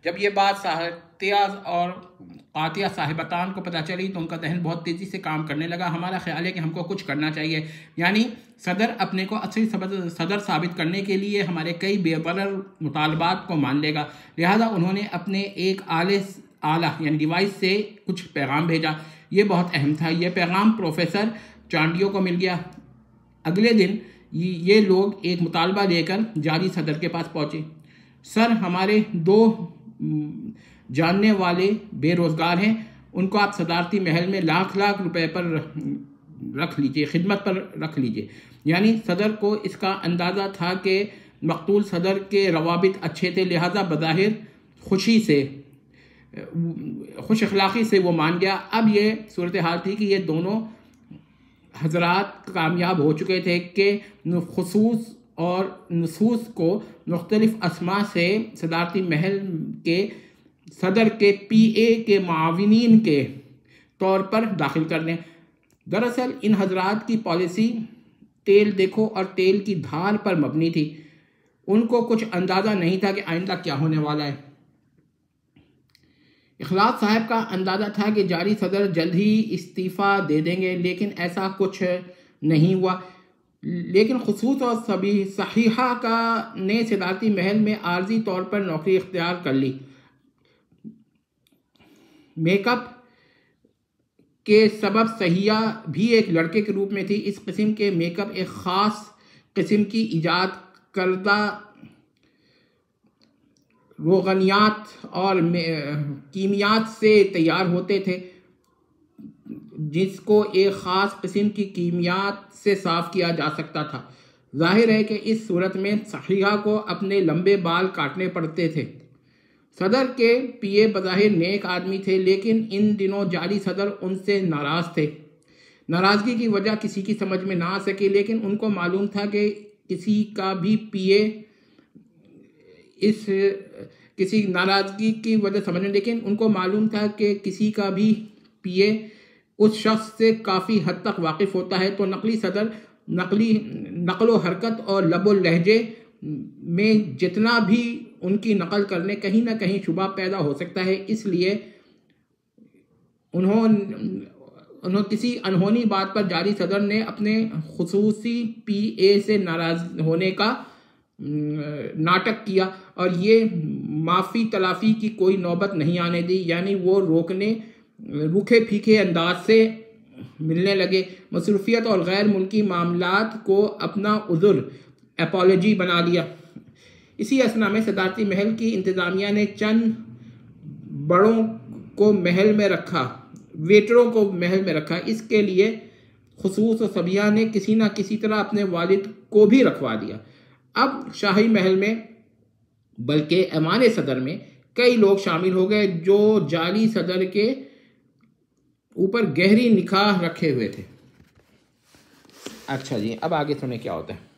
जब ये बात साहतिया और कातिया साहिबतान को पता चली तो उनका दहन बहुत तेज़ी से काम करने लगा। हमारा ख्याल है कि हमको कुछ करना चाहिए, यानी सदर अपने को असली सदर साबित करने के लिए हमारे कई बेबरर मुतालबात को मान लेगा। लिहाजा उन्होंने अपने एक आला यानी डिवाइस से कुछ पैगाम भेजा। ये बहुत अहम था। ये पैगाम प्रोफेसर चांडियो को मिल गया। अगले दिन ये लोग एक मुतालबा लेकर जारी सदर के पास पहुँचे। सर, हमारे 2 जानने वाले बेरोज़गार हैं, उनको आप सदारती महल में लाख लाख रुपए पर रख लीजिए, खिदमत पर रख लीजिए। यानी सदर को इसका अंदाज़ा था कि मकतूल सदर के रवाबित अच्छे थे, लिहाजा बज़ाहिर खुश अखलाक़ी से वो मान गया। अब ये सूरत हाल थी कि ये दोनों हजरात कामयाब हो चुके थे कि खुसूस और नसूस को मुख्तलिफ अस्मा से सदारती महल के सदर के PA के माविनीन के तौर पर दाखिल कर लें। दरअसल इन हजरात की पॉलिसी तेल देखो और तेल की धार पर मबनी थी। उनको कुछ अंदाज़ा नहीं था कि आइंदा क्या होने वाला है। इखलास साहब का अंदाज़ा था कि जारी सदर जल्द ही इस्तीफ़ा दे देंगे, लेकिन ऐसा कुछ नहीं हुआ। लेकिन खुसूस और सहीहा ने सदारती महल में आर्जी तौर पर नौकरी इख्तियार कर ली। मेकअप के सबब सहिया भी एक लड़के के रूप में थी। इस किस्म के मेकअप एक ख़ास किस्म की ईजाद करदा रोगनियात और कीमियात से तैयार होते थे, जिसको एक ख़ास किस्म की कीमियात से साफ़ किया जा सकता था। जाहिर है कि इस सूरत में सहीहा को अपने लंबे बाल काटने पड़ते थे। सदर के PA बज़ाहिर नेक आदमी थे, लेकिन इन दिनों जारी सदर उनसे नाराज़ थे। नाराज़गी की वजह किसी की समझ में ना आ सकी, लेकिन उनको मालूम था कि किसी नाराज़गी की वजह समझने लेकिन उनको मालूम था कि किसी का भी PA उस शख्स से काफ़ी हद तक वाकिफ़ होता है तो नकली सदर नकलो हरकत और लबो लहजे में जितना भी उनकी नकल करने कहीं ना कहीं शुबा पैदा हो सकता है। इसलिए उन्होंने किसी अनहोनी बात पर जारी सदर ने अपने खुसूसी PA से नाराज़ होने का नाटक किया और ये माफ़ी तलाफ़ी की कोई नौबत नहीं आने दी। यानी वो रूखे फीके अंदाज से मिलने लगे। मसरूफ़ियत और गैर मुल्की मामलात को अपना उज़ुर अपॉलजी बना लिया। इसी असना में सदारती महल की इंतज़ामिया ने चंद बड़ों को महल में रखा, वेटरों को महल में रखा। इसके लिए खुसूस और सबिया ने किसी न किसी तरह अपने वालिद को भी रखवा दिया। अब शाही महल में बल्कि ऐवान सदर में कई लोग शामिल हो गए जो जाली सदर के ऊपर गहरी निगाह रखे हुए थे। अच्छा जी, अब आगे सुने क्या होता है।